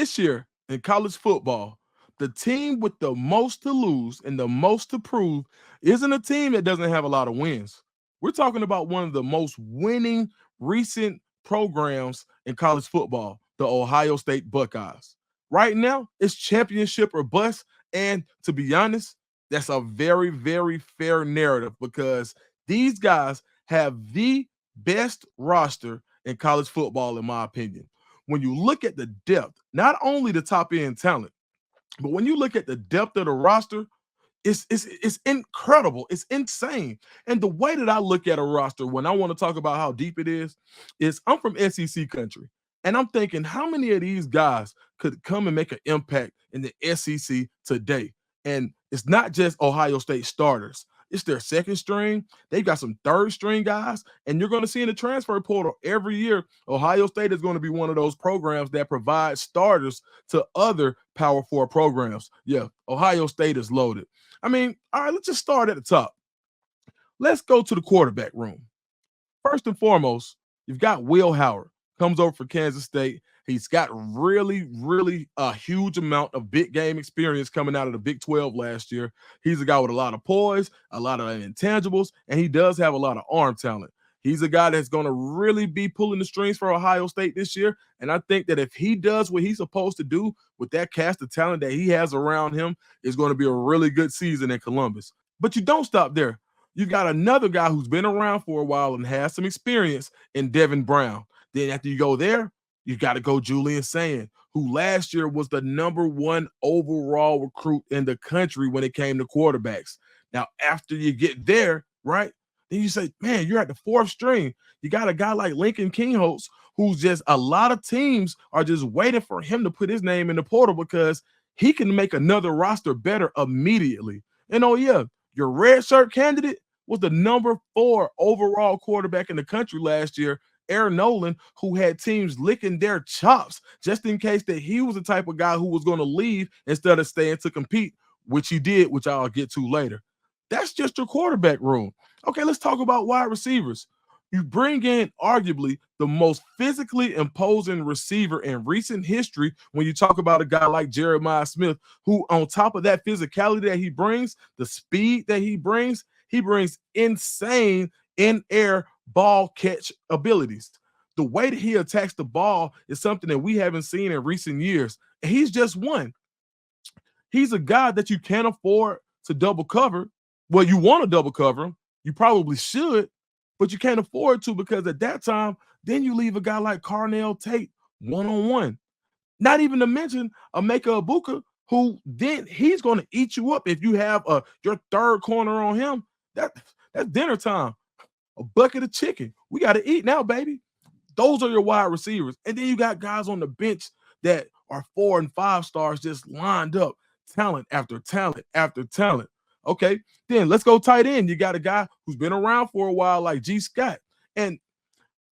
This year in college football, the team with the most to lose and the most to prove isn't a team that doesn't have a lot of wins. We're talking about one of the most winning recent programs in college football, the Ohio State Buckeyes. Right now, it's championship or bust. And to be honest, that's a very, very fair narrative because these guys have the best roster in college football, in my opinion. When you look at the depth, not only the top end talent, but when you look at the depth of the roster, it's incredible. It's insane. And the way that I look at a roster when I want to talk about how deep it is I'm from SEC country. And I'm thinking, how many of these guys could come and make an impact in the SEC today? And it's not just Ohio State starters. It's their second string. They've got some third string guys. And you're going to see in the transfer portal every year, Ohio State is going to be one of those programs that provide starters to other Power Four programs. Yeah, Ohio State is loaded. I mean, all right, let's just start at the top. Let's go to the quarterback room. First and foremost, you've got Will Howard, comes over for Kansas State. He's got really, really a huge amount of big game experience coming out of the Big 12 last year. He's a guy with a lot of poise, a lot of intangibles, and he does have a lot of arm talent. He's a guy that's going to really be pulling the strings for Ohio State this year. And I think that if he does what he's supposed to do with that cast of talent that he has around him, it's going to be a really good season in Columbus. But you don't stop there. You got another guy who's been around for a while and has some experience in Devin Brown. Then after you go there, you got to go Julian Sand, who last year was the #1 overall recruit in the country when it came to quarterbacks. Now, after you get there, right, then you say, man, you're at the fourth string. You got a guy like Lincoln Kingholtz, who's just a lot of teams are just waiting for him to put his name in the portal because he can make another roster better immediately. And oh, yeah, your red shirt candidate was the #4 overall quarterback in the country last year, Aaron Nolan, who had teams licking their chops just in case that he was the type of guy who was going to leave instead of staying to compete, which he did, which I'll get to later. That's just your quarterback room. Okay, let's talk about wide receivers. You bring in arguably the most physically imposing receiver in recent history when you talk about a guy like Jeremiah Smith, who on top of that physicality that he brings, the speed that he brings insane in-air ball catch abilities. The way that he attacks the ball is something that we haven't seen in recent years. And he's just one. He's a guy that you can't afford to double cover. Well, you want to double cover him. You probably should, but you can't afford to because at that time, then you leave a guy like Carnell Tate one-on-one. Not even to mention Emeka Ibuka, who then he's going to eat you up if you have your third corner on him. That's dinner time. A bucket of chicken. We got to eat now, baby. Those are your wide receivers. And then you got guys on the bench that are 4 and 5 stars just lined up, talent after talent after talent. Okay, then let's go tight end. You got a guy who's been around for a while like G. Scott. And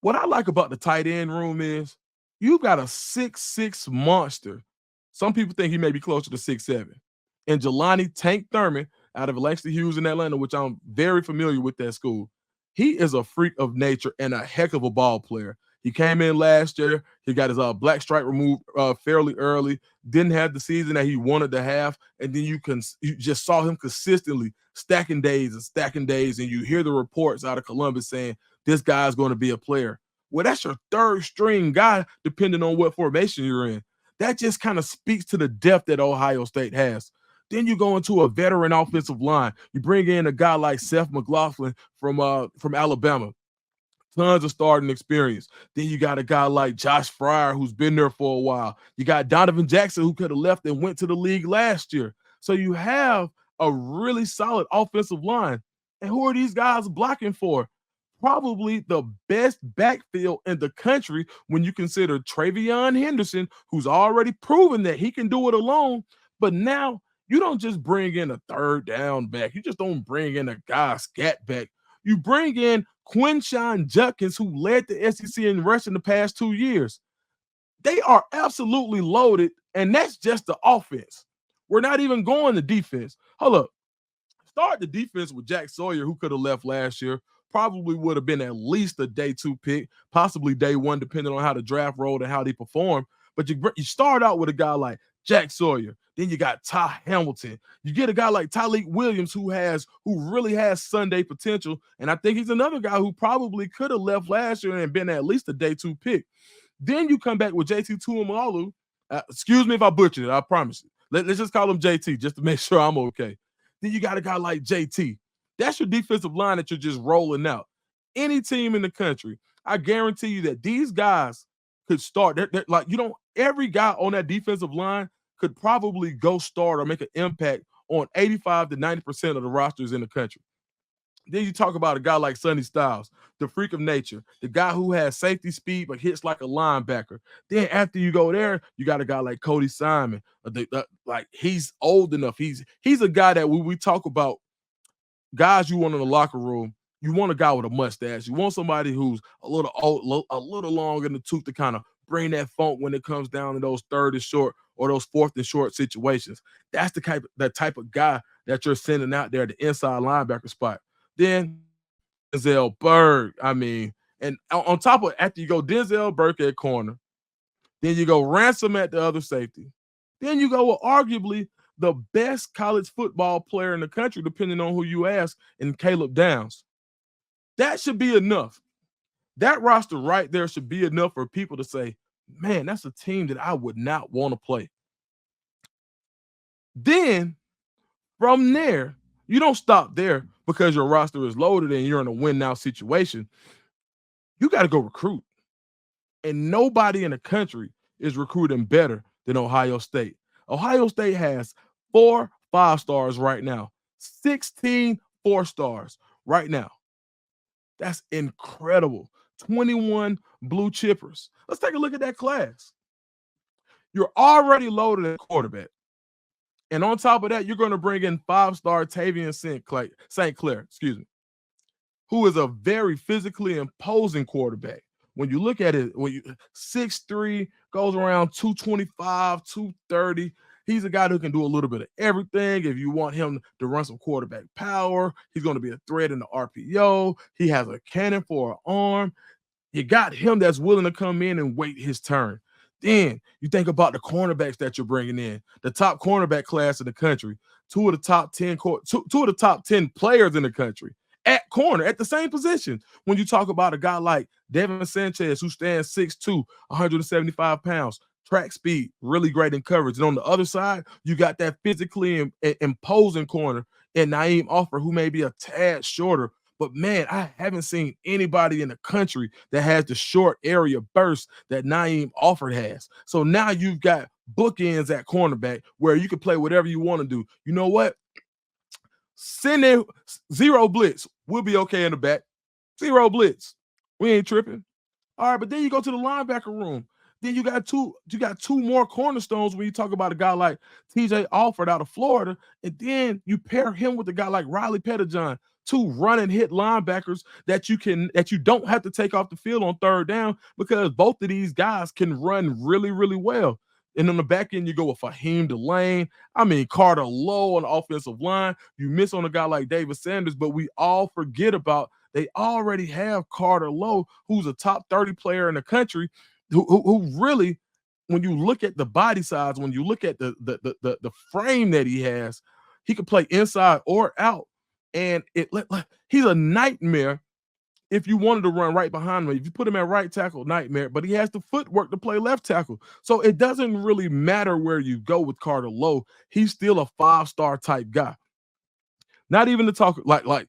what I like about the tight end room is you got a 6'6" monster. Some people think he may be closer to 6'7". And Jelani Tank Thurman out of Langston Hughes in Atlanta, which I'm very familiar with that school. He is a freak of nature and a heck of a ball player. He came in last year. He got his black stripe removed fairly early. Didn't have the season that he wanted to have, and then you just saw him consistently stacking days, and you hear the reports out of Columbus saying this guy's going to be a player. Well, that's your third string guy, depending on what formation you're in. That just kind of speaks to the depth that Ohio State has. Then you go into a veteran offensive line. You bring in a guy like Seth McLaughlin from Alabama. Tons of starting experience. Then you got a guy like Josh Fryer, who's been there for a while. You got Donovan Jackson, who could have left and went to the league last year. So you have a really solid offensive line. And who are these guys blocking for? Probably the best backfield in the country when you consider Travion Henderson, who's already proven that he can do it alone. But now you don't just bring in a third down back. You just don't bring in a guy scat back. You bring in Quinshon Judkins, who led the SEC in rushing the past 2 years. They are absolutely loaded, and that's just the offense. We're not even going to defense. Hold up. Start the defense with Jack Sawyer, who could have left last year. Probably would have been at least a day 2 pick, possibly day 1, depending on how the draft rolled and how they perform. But you start out with a guy like Jack Sawyer. Then you got Ty Hamilton. You get a guy like Tyleik Williams who really has Sunday potential. And I think he's another guy who probably could have left last year and been at least a day 2 pick. Then you come back with JT Tuimalu. Excuse me if I butchered it, I promise you. Let's just call him JT just to make sure I'm okay. Then you got a guy like JT. That's your defensive line that you're just rolling out. Any team in the country, I guarantee you that these guys could start. They're like, every guy on that defensive line could probably go start or make an impact on 85 to 90% of the rosters in the country. Then you talk about a guy like Sonny Styles, the freak of nature, the guy who has safety speed but hits like a linebacker. Then after you go there, you got a guy like Cody Simon. Like he's old enough. He's a guy that when we talk about guys you want in the locker room, you want a guy with a mustache. You want somebody who's a little old, a little long in the tooth to kind of bring that funk when it comes down to those third and short or those fourth and short situations. That's the type of guy that you're sending out there, the inside linebacker spot. Then Denzel Burke. And on top of after you go Denzel Burke at corner, then you go Ransom at the other safety. Then you go with arguably the best college football player in the country, depending on who you ask, in Caleb Downs. That should be enough. That roster right there should be enough for people to say, man, that's a team that I would not want to play. Then from there, you don't stop there because your roster is loaded and you're in a win now situation. You got to go recruit. And nobody in the country is recruiting better than Ohio State. Ohio State has 4 5-stars right now, 16 4-stars right now. That's incredible. 21 blue chippers. Let's take a look at that class. You're already loaded at quarterback. And on top of that, you're going to bring in 5-star Tavian St. Clair, who is a very physically imposing quarterback. When you look at it, 6'3", goes around 225, 230. He's a guy who can do a little bit of everything. If you want him to run some quarterback power, he's going to be a threat in the RPO. He has a cannon for an arm. You got him that's willing to come in and wait his turn. Then you think about the cornerbacks that you're bringing in, the top cornerback class in the country, two of the top 10 players in the country at corner at the same position. When you talk about a guy like Devin Sanchez, who stands 6'2", 175 pounds, track speed, really great in coverage. And on the other side, you got that physically imposing corner in Naeem Offer, who may be a tad shorter. But, man, I haven't seen anybody in the country that has the short area burst that Naeem Offer has. So now you've got bookends at cornerback where you can play whatever you want to do. You know what? Send in 0 blitz. We'll be okay in the back. 0 blitz. We ain't tripping. All right, but then you go to the linebacker room. Then you got two more cornerstones when you talk about a guy like TJ Alford out of Florida, and then you pair him with a guy like Riley Pettijohn, 2 run and hit linebackers that you don't have to take off the field on third down because both of these guys can run really, really well. And on the back end, you go with Fahim Delane. Carter Lowe on the offensive line. You miss on a guy like David Sanders, but we all forget about they already have Carter Lowe, who's a top 30 player in the country, who really, when you look at the body size, when you look at the frame that he has, he can play inside or out. And he's a nightmare if you wanted to run right behind him. If you put him at right tackle, nightmare. But he has the footwork to play left tackle. So it doesn't really matter where you go with Carter Lowe. He's still a 5-star type guy. Not even to talk not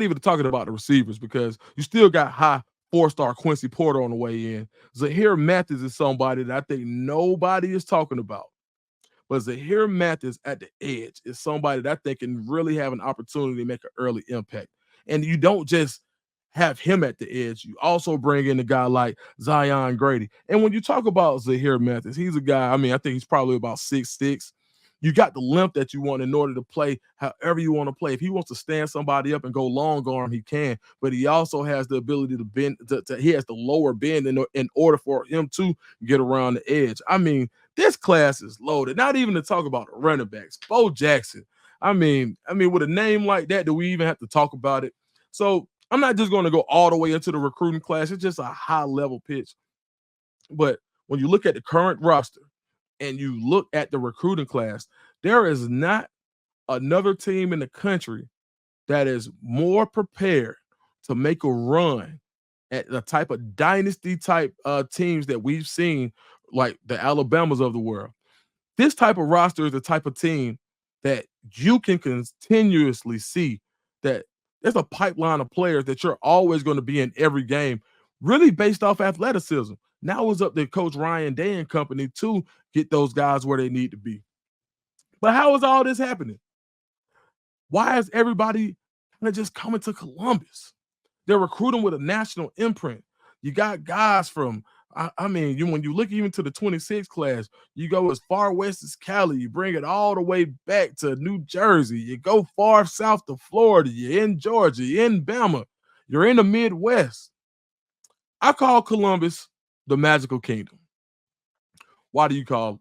even talking about the receivers, because you still got high 4-star Quincy Porter on the way in. Zahir Mathis is somebody that I think nobody is talking about. But Zahir Mathis at the edge is somebody that I think can really have an opportunity to make an early impact. And you don't just have him at the edge. You also bring in a guy like Zion Grady. And when you talk about Zahir Mathis, he's a guy, I think he's probably about 6'6". You got the length that you want in order to play however you want to play. If he wants to stand somebody up and go long arm, he can. But he also has the ability to bend. He has the lower bend in order for him to get around the edge. This class is loaded. Not even to talk about the running backs. Bo Jackson. With a name like that, do we even have to talk about it? So I'm not just going to go all the way into the recruiting class. It's just a high-level pitch. But when you look at the current roster and you look at the recruiting class, there is not another team in the country that is more prepared to make a run at the type of dynasty type teams that we've seen, like the Alabamas of the world. This type of roster is the type of team that you can continuously see that there's a pipeline of players that you're always going to be in every game, really based off athleticism. Now it's up to Coach Ryan Day and company to get those guys where they need to be. But how is all this happening? Why is everybody kind of just coming to Columbus? They're recruiting with a national imprint. You got guys from, I mean, when you look even to the 26 class, you go as far west as Cali, you bring it all the way back to New Jersey, you go far south to Florida, you're in Georgia, you're in Bama, you're in the Midwest. I call Columbus the magical kingdom. Why do you call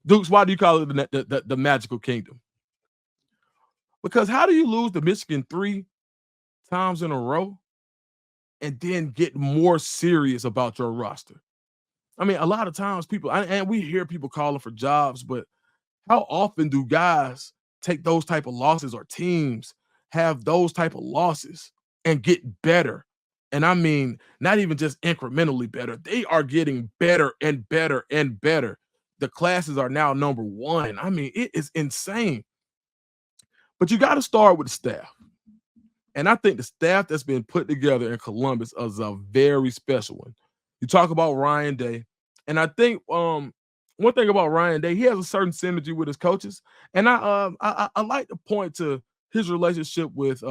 Dukes? Why do you call it the magical kingdom? Because how do you lose to Michigan 3 times in a row and then get more serious about your roster? I mean, a lot of times people, and we hear people calling for jobs, but how often do guys take those type of losses, or teams have those type of losses and get better? And I mean, not even just incrementally better. They are getting better and better and better. The classes are now number one. I mean, it is insane. But you got to start with the staff. And I think the staff that's been put together in Columbus is a very special one. You talk about Ryan Day, and I think one thing about Ryan Day, he has a certain synergy with his coaches, and I like to point to his relationship with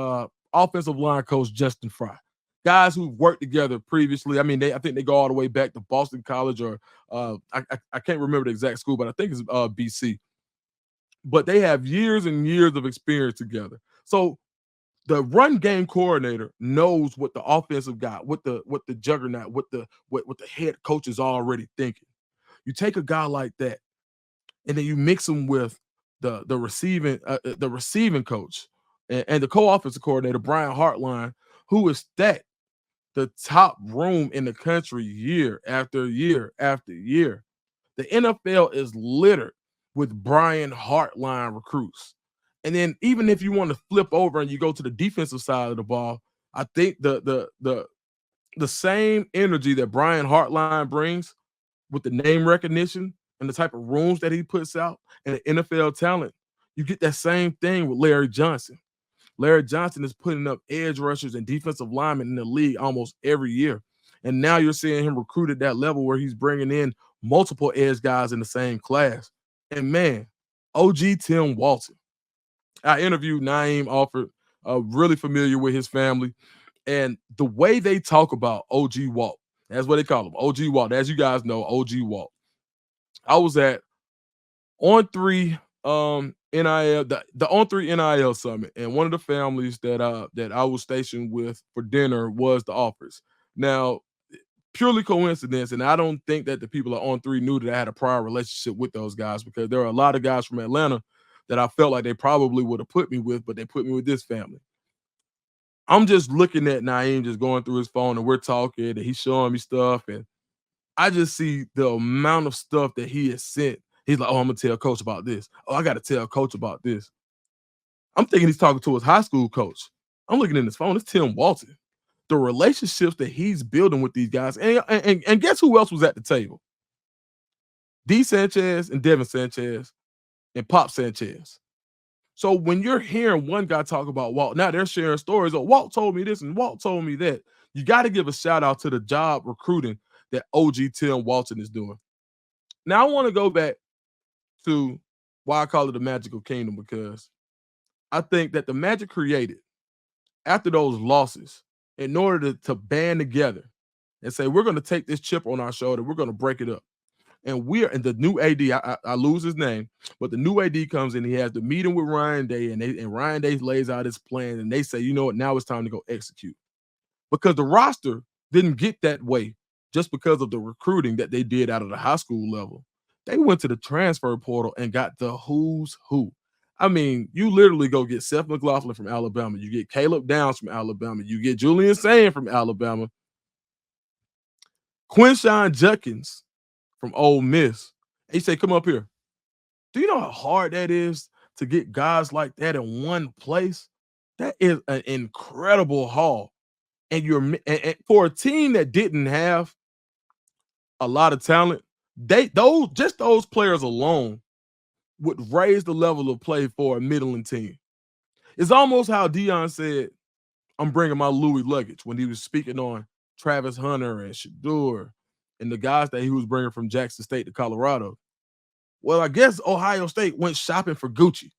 offensive line coach Justin Fry, guys who've worked together previously. I mean, I think they go all the way back to Boston College, or I can't remember the exact school, but I think it's BC. But they have years and years of experience together. So the run game coordinator knows what the offensive guy, what the juggernaut, what the head coach is already thinking. You take a guy like that, and then you mix him with the receiving coach and the co-offensive coordinator Brian Hartline, who is stacked the top room in the country year after year after year. The NFL is littered with Brian Hartline recruits. And then even if you want to flip over and you go to the defensive side of the ball, I think the same energy that Brian Hartline brings with the name recognition and the type of rooms that he puts out and the NFL talent, you get that same thing with Larry Johnson. Larry Johnson is putting up edge rushers and defensive linemen in the league almost every year. And now you're seeing him recruit at that level where he's bringing in multiple edge guys in the same class. And man, OG Tim Walton. I interviewed Naeem Alford, really familiar with his family. And the way they talk about OG Walt, that's what they call him, OG Walt. As you guys know, OG Walt. I was at On3 NIL, the On3 NIL summit, and one of the families that I was stationed with for dinner was the Offers. Now, purely coincidence, and I don't think that the people at On3 knew that I had a prior relationship with those guys, because there are a lot of guys from Atlanta that I felt like they probably would have put me with, but they put me with this family. I'm just looking at Naeem just going through his phone, and we're talking, and he's showing me stuff, and I just see the amount of stuff that he has sent. He's like, "Oh, I'm gonna tell coach about this. Oh, I gotta tell coach about this." I'm thinking he's talking to his high school coach. I'm looking in his phone. It's Tim Walton. The relationships that he's building with these guys, and guess who else was at the table? D. Sanchez and Devin Sanchez and Pop Sanchez. So when you're hearing one guy talk about Walt, now they're sharing stories. Oh, Walt told me this and Walt told me that. You got to give a shout out to the job recruiting that OG Tim Walton is doing. Now I want to go back to why I call it the magical kingdom, because I think that the magic created after those losses, in order to band together and say, we're going to take this chip on our shoulder, we're going to break it up. And the new AD, I lose his name, but the new AD comes in, he has the meeting with Ryan Day, and Ryan Day lays out his plan, and they say, you know what, now it's time to go execute. Because the roster didn't get that way just because of the recruiting that they did out of the high school level. They went to the transfer portal and got the who's who. I mean, you literally go get Seth McLaughlin from Alabama. You get Caleb Downs from Alabama. You get Julian Sand from Alabama. Quinshawn Judkins from Ole Miss. And he said, "Come up here." Do you know how hard that is to get guys like that in one place? That is an incredible haul. And and for a team that didn't have a lot of talent, those players alone would raise the level of play for a middling team. It's almost how Dion said, "I'm bringing my Louis luggage" when he was speaking on Travis Hunter and Shador and the guys that he was bringing from Jackson State to Colorado. Well, I guess Ohio State went shopping for Gucci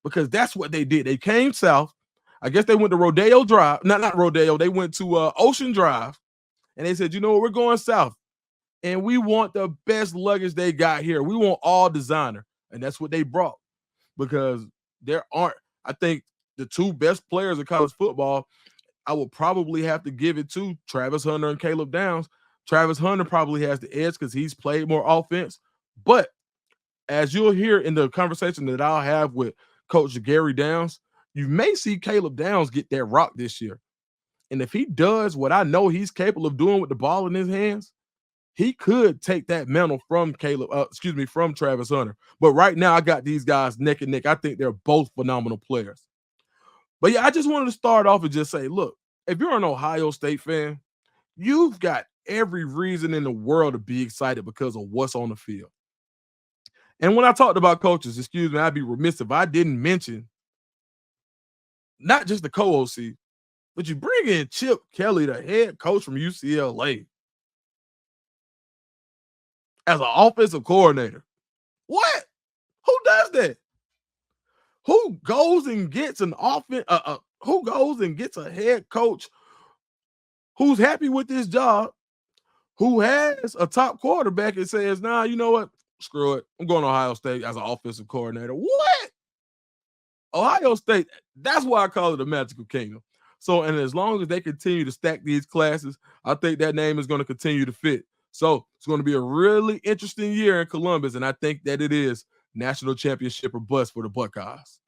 because that's what they did. They came south. I guess they went to Rodeo Drive. Not Rodeo. They went to Ocean Drive, and they said, "You know what? We're going south, and we want the best luggage they got here. We want all designer." And that's what they brought because there aren't, I think, the two best players in college football. I would probably have to give it to Travis Hunter and Caleb Downs. Travis Hunter probably has the edge because he's played more offense. But as you'll hear in the conversation that I'll have with Coach Gary Downs, you may see Caleb Downs get that rock this year. And if he does what I know he's capable of doing with the ball in his hands, he could take that mantle from from Travis Hunter. But right now, I got these guys neck and neck. I think they're both phenomenal players. But yeah, I just wanted to start off and just say, look, if you're an Ohio State fan, you've got every reason in the world to be excited because of what's on the field. And when I talked about coaches, I'd be remiss if I didn't mention not just the co-OC, but you bring in Chip Kelly, the head coach from UCLA, as an offensive coordinator. What? Who does that? Who goes and gets an offense? Who goes and gets a head coach who's happy with this job, who has a top quarterback and says, "Nah, you know what? Screw it. I'm going to Ohio State as an offensive coordinator." What? Ohio State, that's why I call it a magical kingdom. So, and as long as they continue to stack these classes, I think that name is going to continue to fit. So it's going to be a really interesting year in Columbus, and I think that it is national championship or bust for the Buckeyes.